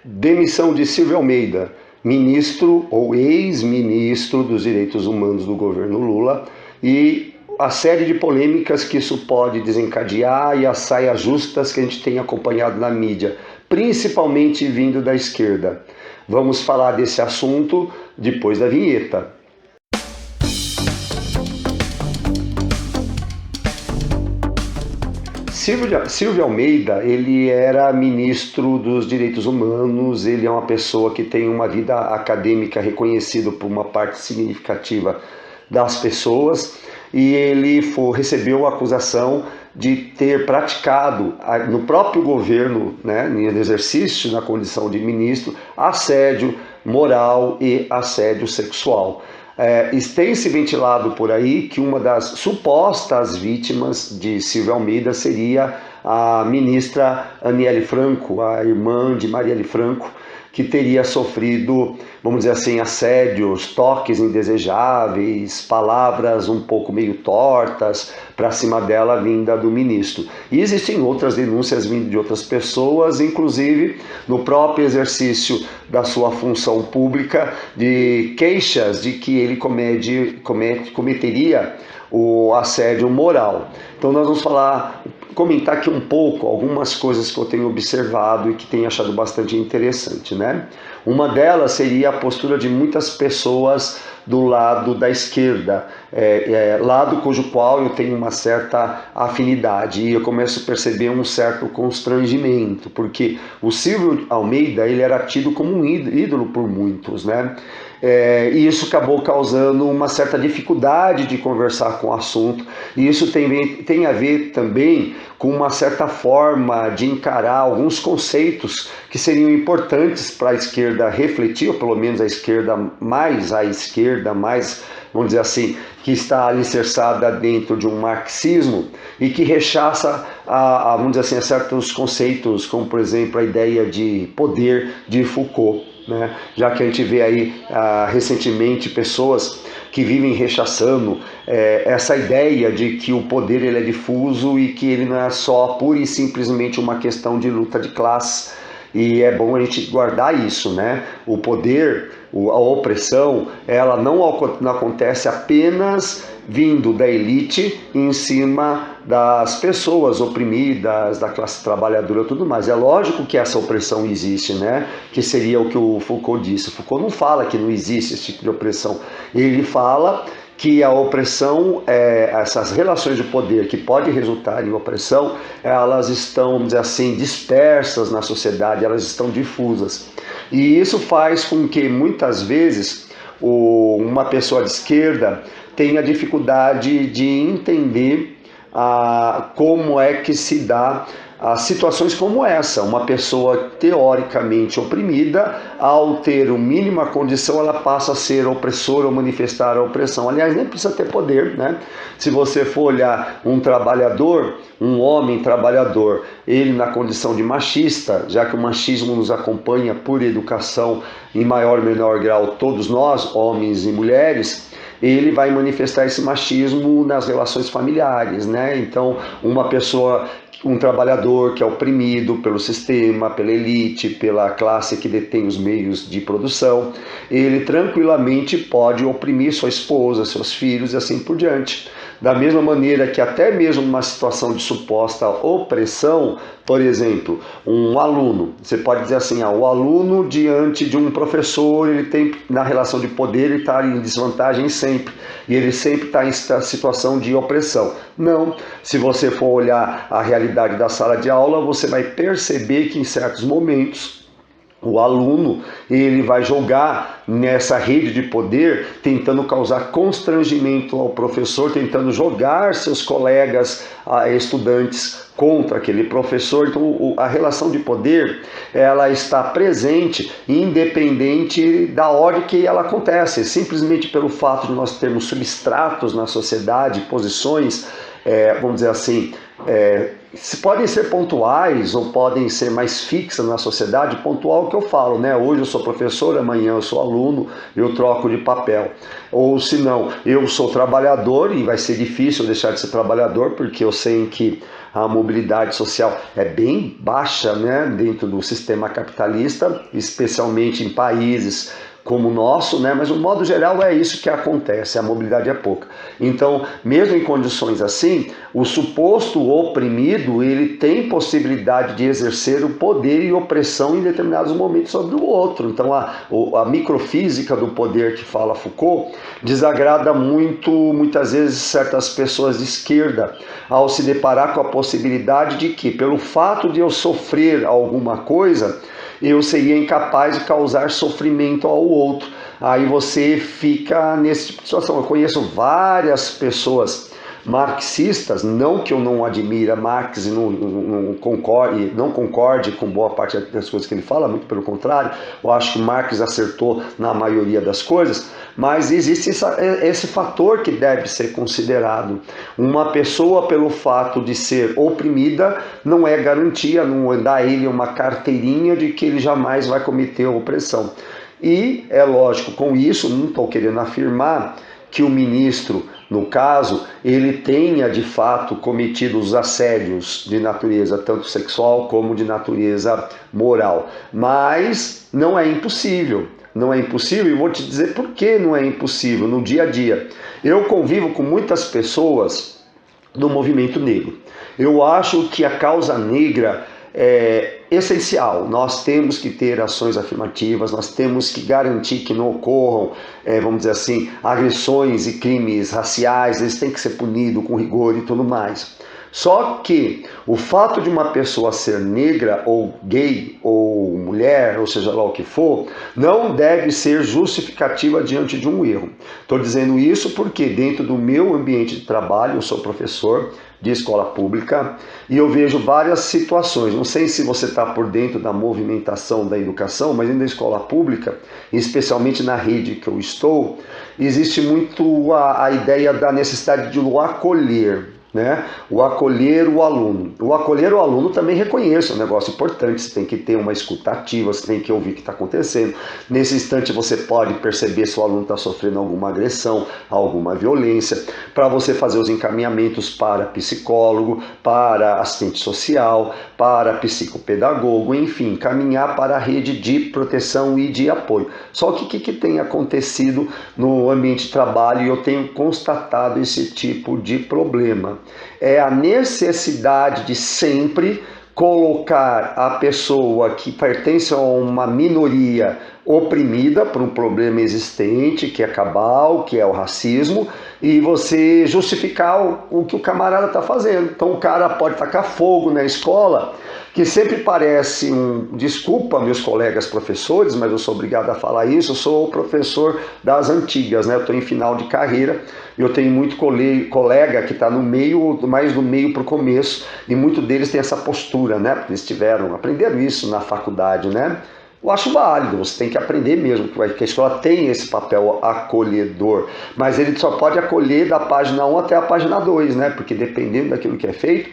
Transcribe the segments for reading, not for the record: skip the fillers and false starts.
Demissão de Silvio Almeida, ministro ou ex-ministro dos Direitos Humanos do governo Lula, e a série de polêmicas que isso pode desencadear e as saias justas que a gente tem acompanhado na mídia, principalmente vindo da esquerda. Vamos falar desse assunto depois da vinheta. Silvio Almeida, ele era ministro dos Direitos Humanos, ele é uma pessoa que tem uma vida acadêmica reconhecida por uma parte significativa das pessoas, e ele recebeu a acusação de ter praticado no próprio governo, né, no exercício na condição de ministro, assédio moral e assédio sexual. Tem se ventilado por aí que uma das supostas vítimas de Silvio Almeida seria a ministra Aniele Franco, a irmã de Marielle Franco, que teria sofrido, vamos dizer assim, assédios, toques indesejáveis, palavras um pouco meio tortas para cima dela vinda do ministro. E existem outras denúncias vindo de outras pessoas, inclusive no próprio exercício da sua função pública, de queixas de que ele cometeria o assédio moral. Então nós vamos comentar aqui um pouco algumas coisas que eu tenho observado e que tenho achado bastante interessante, né? Uma delas seria a postura de muitas pessoas do lado da esquerda, lado cujo qual eu tenho uma certa afinidade, e eu começo a perceber um certo constrangimento, porque o Silvio Almeida, ele era tido como um ídolo por muitos, né? E isso acabou causando uma certa dificuldade de conversar com o assunto, e isso tem a ver também com uma certa forma de encarar alguns conceitos que seriam importantes para a esquerda refletir, ou pelo menos a esquerda, vamos dizer assim, que está alicerçada dentro de um marxismo e que rechaça, vamos dizer assim, a certos conceitos, como por exemplo a ideia de poder de Foucault, né? Já que a gente vê aí recentemente pessoas que vivem rechaçando essa ideia de que o poder ele é difuso e que ele não é só pura e simplesmente uma questão de luta de classes. E é bom a gente guardar isso, né? O poder, a opressão, ela não acontece apenas vindo da elite em cima das pessoas oprimidas, da classe trabalhadora e tudo mais. É lógico que essa opressão existe, né? Que seria o que o Foucault disse. Foucault não fala que não existe esse tipo de opressão. Ele fala que a opressão, essas relações de poder que podem resultar em opressão, elas estão, vamos dizer assim, dispersas na sociedade, elas estão difusas. E isso faz com que, muitas vezes, uma pessoa de esquerda tenha dificuldade de entender como é que se dá situações como essa. Uma pessoa teoricamente oprimida, ao ter a mínima condição, ela passa a ser opressora ou manifestar a opressão. Aliás, nem precisa ter poder, né? Se você for olhar um trabalhador, um homem trabalhador, ele na condição de machista, já que o machismo nos acompanha por educação em maior ou menor grau, todos nós, homens e mulheres, ele vai manifestar esse machismo nas relações familiares, né? Então, um trabalhador que é oprimido pelo sistema, pela elite, pela classe que detém os meios de produção, ele tranquilamente pode oprimir sua esposa, seus filhos e assim por diante. Da mesma maneira que até mesmo uma situação de suposta opressão, por exemplo, um aluno, você pode dizer assim, o aluno diante de um professor, ele tem, na relação de poder, ele está em desvantagem sempre, e ele sempre está em situação de opressão. Não, se você for olhar a realidade da sala de aula, você vai perceber que em certos momentos, o aluno, ele vai jogar nessa rede de poder, tentando causar constrangimento ao professor, tentando jogar seus colegas estudantes contra aquele professor. Então a relação de poder, ela está presente, independente da ordem que ela acontece, simplesmente pelo fato de nós termos substratos na sociedade, posições, vamos dizer assim, podem ser pontuais ou podem ser mais fixas na sociedade. Pontual que eu falo, né? Hoje eu sou professor, amanhã eu sou aluno, eu troco de papel. Ou se não, eu sou trabalhador e vai ser difícil eu deixar de ser trabalhador, porque eu sei que a mobilidade social é bem baixa, né, dentro do sistema capitalista, especialmente em países como o nosso, né? Mas no modo geral é isso que acontece, a mobilidade é pouca. Então, mesmo em condições assim, o suposto oprimido, ele tem possibilidade de exercer o poder e opressão em determinados momentos sobre o outro. Então, a microfísica do poder que fala Foucault desagrada muitas vezes certas pessoas de esquerda, ao se deparar com a possibilidade de que, pelo fato de eu sofrer alguma coisa, eu seria incapaz de causar sofrimento ao outro. Aí você fica nesse tipo de situação. Eu conheço várias pessoas marxistas, não que eu não admire Marx e não concorde com boa parte das coisas que ele fala, muito pelo contrário, eu acho que Marx acertou na maioria das coisas, mas existe esse fator que deve ser considerado. Uma pessoa, pelo fato de ser oprimida, não é garantia, não dá a ele uma carteirinha de que ele jamais vai cometer opressão. E é lógico, com isso, não estou querendo afirmar que o ministro, no caso, ele tenha de fato cometido os assédios de natureza tanto sexual como de natureza moral. Mas não é impossível. Não é impossível, e vou te dizer por que não é impossível no dia a dia. Eu convivo com muitas pessoas do movimento negro. Eu acho que a causa negra é essencial. Nós temos que ter ações afirmativas, nós temos que garantir que não ocorram, vamos dizer assim, agressões e crimes raciais, eles têm que ser punidos com rigor e tudo mais. Só que o fato de uma pessoa ser negra ou gay ou mulher, ou seja lá o que for, não deve ser justificativa diante de um erro. Estou dizendo isso porque dentro do meu ambiente de trabalho, eu sou professor de escola pública e eu vejo várias situações. Não sei se você está por dentro da movimentação da educação, mas dentro da escola pública, especialmente na rede que eu estou, existe muito a ideia da necessidade de o acolher. Né? O acolher o aluno. O acolher o aluno também reconheço, é um negócio importante, você tem que ter uma escuta ativa, você tem que ouvir o que está acontecendo. Nesse instante você pode perceber se o aluno está sofrendo alguma agressão, alguma violência, para você fazer os encaminhamentos para psicólogo, para assistente social, para psicopedagogo, enfim, caminhar para a rede de proteção e de apoio. Só que o que tem acontecido no ambiente de trabalho, e eu tenho constatado esse tipo de problema, é a necessidade de sempre colocar a pessoa que pertence a uma minoria oprimida por um problema existente, que é cabal, que é o racismo, e você justificar o que o camarada está fazendo. Então o cara pode tacar fogo na escola, que sempre parece desculpa meus colegas professores, mas eu sou obrigado a falar isso, eu sou o professor das antigas, né? Eu estou em final de carreira, eu tenho muito colega que está no meio, mais do meio para o começo, e muitos deles têm essa postura, né? Porque eles aprenderam isso na faculdade, né? Eu acho válido, você tem que aprender mesmo, que a escola tem esse papel acolhedor, mas ele só pode acolher da página 1 até a página 2, né? Porque dependendo daquilo que é feito,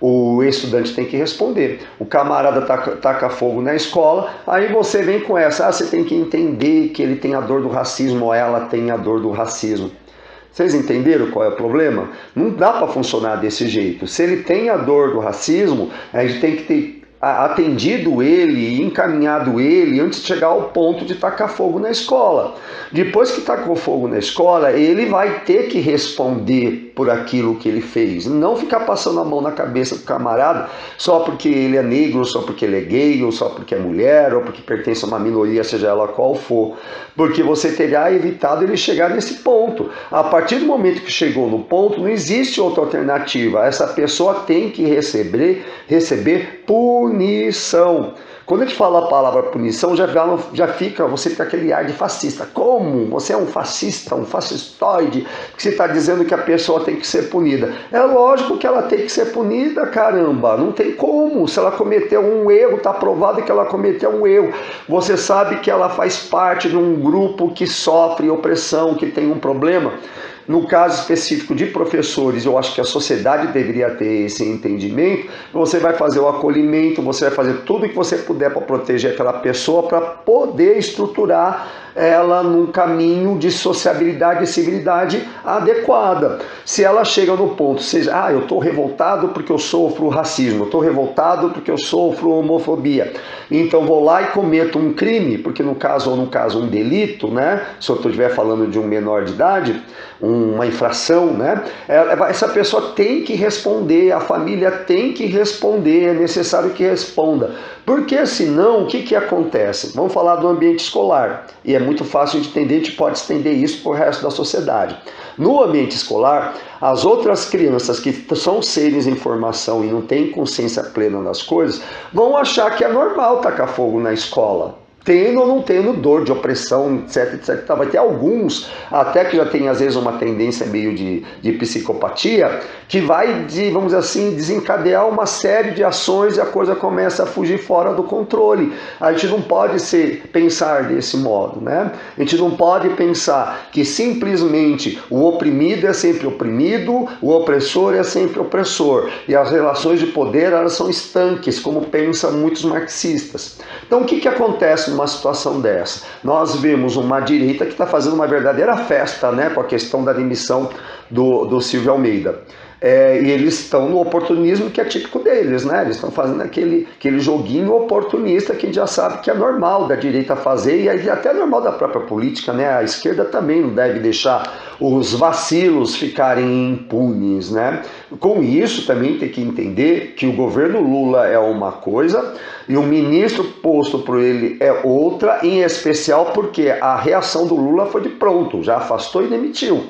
o estudante tem que responder. O camarada taca fogo na escola, aí você vem com essa, você tem que entender que ele tem a dor do racismo ou ela tem a dor do racismo. Vocês entenderam qual é o problema? Não dá para funcionar desse jeito. Se ele tem a dor do racismo, a gente tem que ter atendido ele, encaminhado ele antes de chegar ao ponto de tacar fogo na escola. Depois que tacou fogo na escola, ele vai ter que responder por aquilo que ele fez. Não ficar passando a mão na cabeça do camarada só porque ele é negro, só porque ele é gay, ou só porque é mulher, ou porque pertence a uma minoria, seja ela qual for. Porque você terá evitado ele chegar nesse ponto. A partir do momento que chegou no ponto, não existe outra alternativa. Essa pessoa tem que receber punição. Quando a gente fala a palavra punição, você fica aquele ar de fascista. Como? Você é um fascista, um fascistoide, que você está dizendo que a pessoa tem que ser punida. É lógico que ela tem que ser punida, caramba. Não tem como. Se ela cometeu um erro, está provado que ela cometeu um erro. Você sabe que ela faz parte de um grupo que sofre opressão, que tem um problema. no caso específico de professores, eu acho que a sociedade deveria ter esse entendimento. Você vai fazer o acolhimento, você vai fazer tudo o que você puder para proteger aquela pessoa, para poder estruturar ela num caminho de sociabilidade e civilidade adequada. Se ela chega no ponto, seja, eu estou revoltado porque eu sofro racismo, eu estou revoltado porque eu sofro homofobia, então vou lá e cometo um crime, porque no caso um delito, né? Se eu estiver falando de um menor de idade, uma infração, né? Essa pessoa tem que responder, a família tem que responder, é necessário que responda. Porque senão, o que acontece? Vamos falar do ambiente escolar, e é muito fácil de entender, a gente pode estender isso para o resto da sociedade. No ambiente escolar, as outras crianças que são seres em formação e não têm consciência plena das coisas, vão achar que é normal tacar fogo na escola. Tendo ou não tendo dor de opressão, etc, etc. Vai ter alguns, até que já tem às vezes uma tendência meio de psicopatia, que vai, vamos dizer assim, desencadear uma série de ações e a coisa começa a fugir fora do controle. A gente não pode pensar desse modo, né? A gente não pode pensar que simplesmente o oprimido é sempre oprimido, o opressor é sempre opressor. E as relações de poder, elas são estanques, como pensam muitos marxistas. Então o que acontece numa situação dessa? Nós vemos uma direita que está fazendo uma verdadeira festa, né, com a questão da demissão do Silvio Almeida. E eles estão no oportunismo que é típico deles, né? Eles estão fazendo aquele joguinho oportunista que a gente já sabe que é normal da direita fazer, e até normal da própria política, né? A esquerda também não deve deixar os vacilos ficarem impunes, né? Com isso também tem que entender que o governo Lula é uma coisa e o ministro posto por ele é outra, em especial porque a reação do Lula foi de pronto, já afastou e demitiu.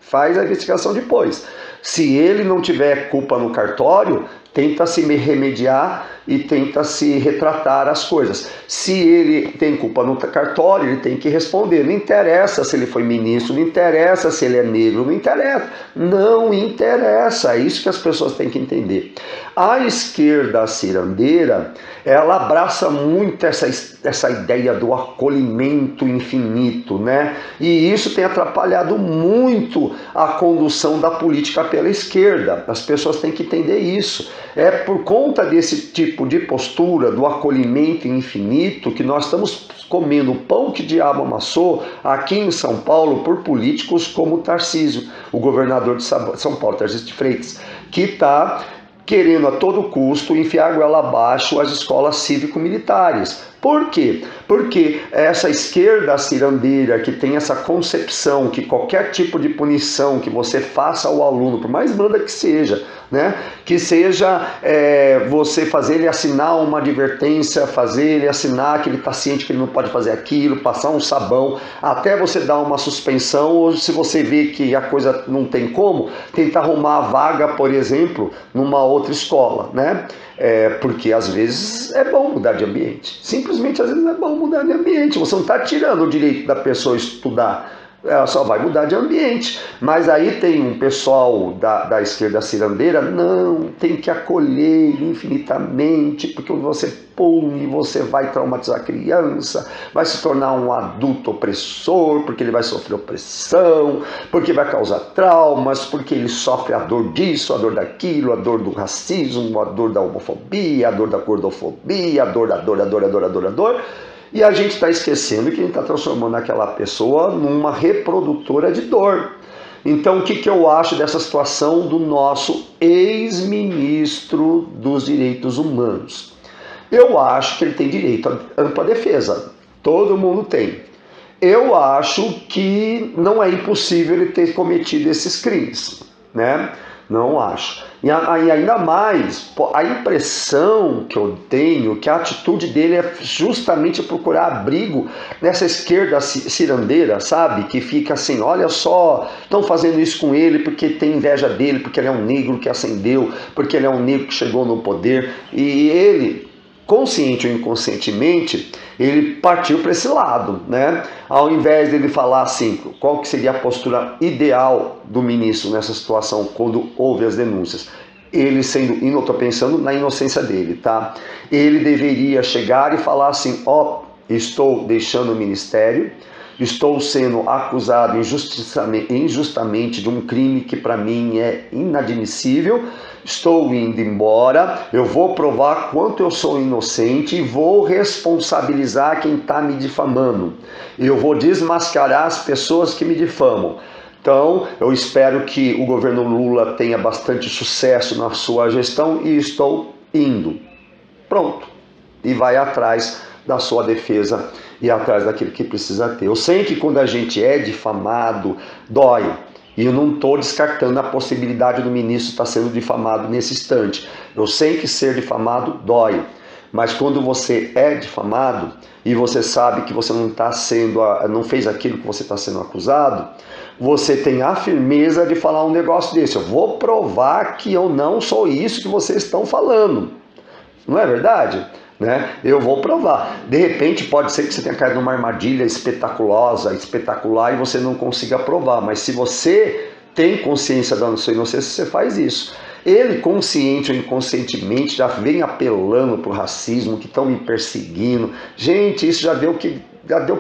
Faz a investigação depois. Se ele não tiver culpa no cartório, tenta se remediar e tenta se retratar as coisas. Se ele tem culpa no cartório, ele tem que responder. Não interessa se ele foi ministro, não interessa se ele é negro, não interessa. Não interessa. É isso que as pessoas têm que entender. A esquerda cirandeira, ela abraça muito essa ideia do acolhimento infinito, né? E isso tem atrapalhado muito a condução da política pela esquerda. As pessoas têm que entender isso. É por conta desse tipo de postura do acolhimento infinito que nós estamos comendo o pão que o diabo amassou aqui em São Paulo por políticos como o Tarcísio, o governador de São Paulo, Tarcísio de Freitas, que está querendo a todo custo enfiar goela abaixo as escolas cívico-militares. Por quê? Porque essa esquerda cirandeira que tem essa concepção que qualquer tipo de punição que você faça ao aluno, por mais branda que seja, né? Que seja você fazer ele assinar uma advertência, fazer ele assinar que ele está ciente que ele não pode fazer aquilo, passar um sabão, até você dar uma suspensão, ou se você vê que a coisa não tem como, tentar arrumar a vaga, por exemplo, numa outra escola, né? Porque às vezes é bom mudar de ambiente. Simplesmente às vezes é bom mudar de ambiente. Você não está tirando o direito da pessoa estudar. Ela só vai mudar de ambiente. Mas aí tem um pessoal da esquerda cirandeira, não, tem que acolher infinitamente, porque você pune, você vai traumatizar a criança, vai se tornar um adulto opressor, porque ele vai sofrer opressão, porque vai causar traumas, porque ele sofre a dor disso, a dor daquilo, a dor do racismo, a dor da homofobia, a dor da gordofobia, a dor. E a gente está esquecendo que a gente está transformando aquela pessoa numa reprodutora de dor. Então, o que eu acho dessa situação do nosso ex-ministro dos Direitos Humanos? Eu acho que ele tem direito à ampla defesa. Todo mundo tem. Eu acho que não é impossível ele ter cometido esses crimes, né? Não acho. E ainda mais, a impressão que eu tenho que a atitude dele é justamente procurar abrigo nessa esquerda cirandeira, sabe? Que fica assim, olha só, estão fazendo isso com ele porque tem inveja dele, porque ele é um negro que ascendeu, porque ele é um negro que chegou no poder. E ele, consciente ou inconscientemente, ele partiu para esse lado, né? Ao invés dele falar assim, qual que seria a postura ideal do ministro nessa situação quando houve as denúncias? Ele sendo, eu estou pensando na inocência dele, tá? Ele deveria chegar e falar assim, estou deixando o ministério, estou sendo acusado injustamente de um crime que para mim é inadmissível, estou indo embora, eu vou provar quanto eu sou inocente e vou responsabilizar quem está me difamando. Eu vou desmascarar as pessoas que me difamam. Então, eu espero que o governo Lula tenha bastante sucesso na sua gestão e estou indo. Pronto. E vai atrás da sua defesa e atrás daquilo que precisa ter. Eu sei que quando a gente é difamado, dói. E eu não estou descartando a possibilidade do ministro estar sendo difamado nesse instante. Eu sei que ser difamado dói. Mas quando você é difamado e você sabe que você não fez aquilo que você está sendo acusado, você tem a firmeza de falar um negócio desse. Eu vou provar que eu não sou isso que vocês estão falando. Não é verdade? Né? Eu vou provar. De repente pode ser que você tenha caído numa armadilha espetacular e você não consiga provar. Mas se você tem consciência da sua inocência, você faz isso. Ele, consciente ou inconscientemente, já vem apelando para o racismo, que estão me perseguindo. Gente, isso já deu o que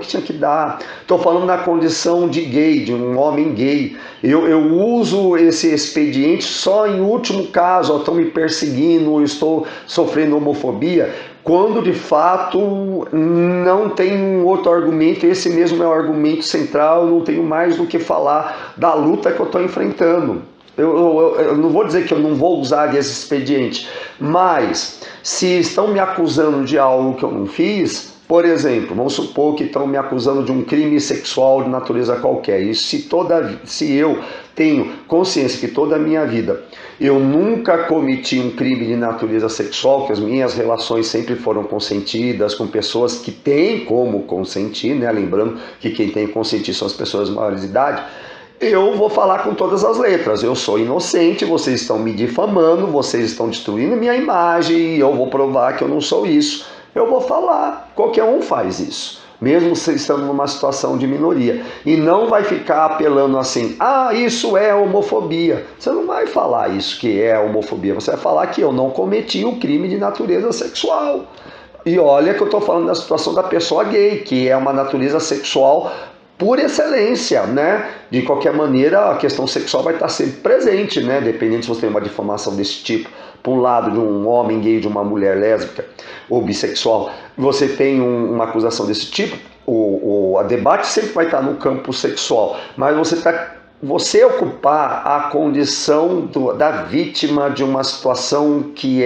tinha que dar. Estou falando na condição de gay, de um homem gay. Eu uso esse expediente só em último caso. Estão me perseguindo, eu estou sofrendo homofobia. Quando de fato não tem um outro argumento, esse mesmo é o argumento central, não tenho mais do que falar da luta que eu estou enfrentando. Eu não vou dizer que eu não vou usar esse expediente, mas se estão me acusando de algo que eu não fiz, por exemplo, vamos supor que estão me acusando de um crime sexual de natureza qualquer, e se eu tenho consciência que toda a minha vida eu nunca cometi um crime de natureza sexual, que as minhas relações sempre foram consentidas com pessoas que têm como consentir, né? Lembrando que quem tem que consentir são as pessoas maiores de idade, eu vou falar com todas as letras. Eu sou inocente, vocês estão me difamando, vocês estão destruindo minha imagem e eu vou provar que eu não sou isso. Eu vou falar, qualquer um faz isso, mesmo você estando numa situação de minoria. E não vai ficar apelando assim, isso é homofobia. Você não vai falar isso que é homofobia, você vai falar que eu não cometi o crime de natureza sexual. E olha que eu estou falando da situação da pessoa gay, que é uma natureza sexual por excelência, né? De qualquer maneira, a questão sexual vai estar sempre presente, né? Dependendo se você tem uma difamação desse tipo, por um lado de um homem gay, de uma mulher lésbica ou bissexual, você tem uma acusação desse tipo, o debate sempre vai estar no campo sexual, mas você ocupar a condição da vítima de uma situação que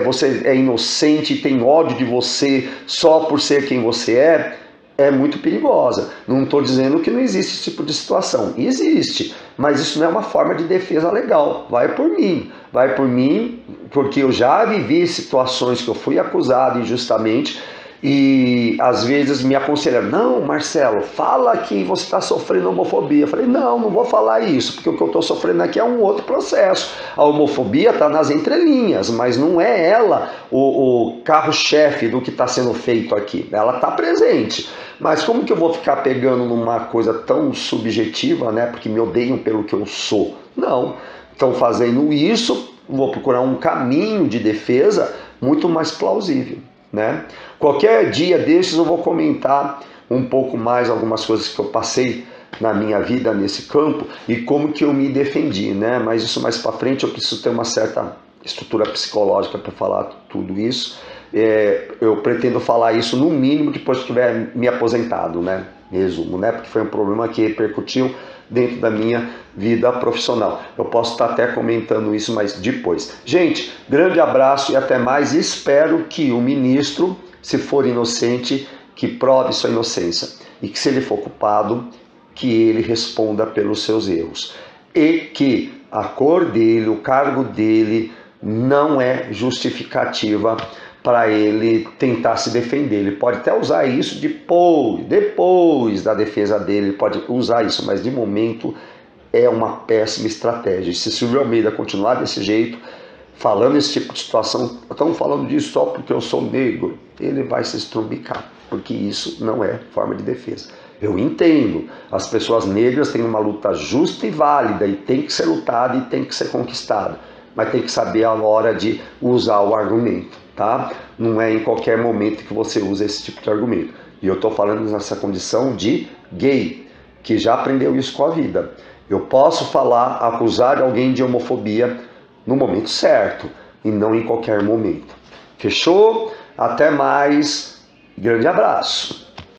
você é inocente e tem ódio de você só por ser quem você é muito perigosa. Não estou dizendo que não existe esse tipo de situação. Existe, mas isso não é uma forma de defesa legal. Vai por mim, porque eu já vivi situações que eu fui acusado injustamente e às vezes me aconselham, não, Marcelo, fala que você está sofrendo homofobia. Eu falei, não vou falar isso, porque o que eu estou sofrendo aqui é um outro processo. A homofobia está nas entrelinhas, mas não é ela o carro-chefe do que está sendo feito aqui. Ela está presente. Mas como que eu vou ficar pegando numa coisa tão subjetiva, né? Porque me odeiam pelo que eu sou? Não. Então, fazendo isso, vou procurar um caminho de defesa muito mais plausível, né? Qualquer dia desses eu vou comentar um pouco mais algumas coisas que eu passei na minha vida nesse campo e como que eu me defendi, né? Mas isso mais para frente eu preciso ter uma certa estrutura psicológica para falar tudo isso. Eu pretendo falar isso no mínimo depois que tiver me aposentado, né? Resumo, né? Porque foi um problema que repercutiu dentro da minha vida profissional. Eu posso estar até comentando isso, mas depois. Gente, grande abraço e até mais. Espero que o ministro, se for inocente, que prove sua inocência. E que se ele for culpado, que ele responda pelos seus erros. E que a cor dele, o cargo dele, não é justificativa para ele tentar se defender. Ele pode até usar isso depois da defesa dele, ele pode usar isso, mas de momento é uma péssima estratégia. E se Silvio Almeida continuar desse jeito, falando esse tipo de situação, estamos falando disso só porque eu sou negro, ele vai se estrumbicar, porque isso não é forma de defesa. Eu entendo, as pessoas negras têm uma luta justa e válida, e tem que ser lutada e tem que ser conquistada, mas tem que saber a hora de usar o argumento, tá? Não é em qualquer momento que você usa esse tipo de argumento. E eu estou falando nessa condição de gay, que já aprendeu isso com a vida. Eu posso falar, acusar alguém de homofobia no momento certo e não em qualquer momento. Fechou? Até mais. Grande abraço.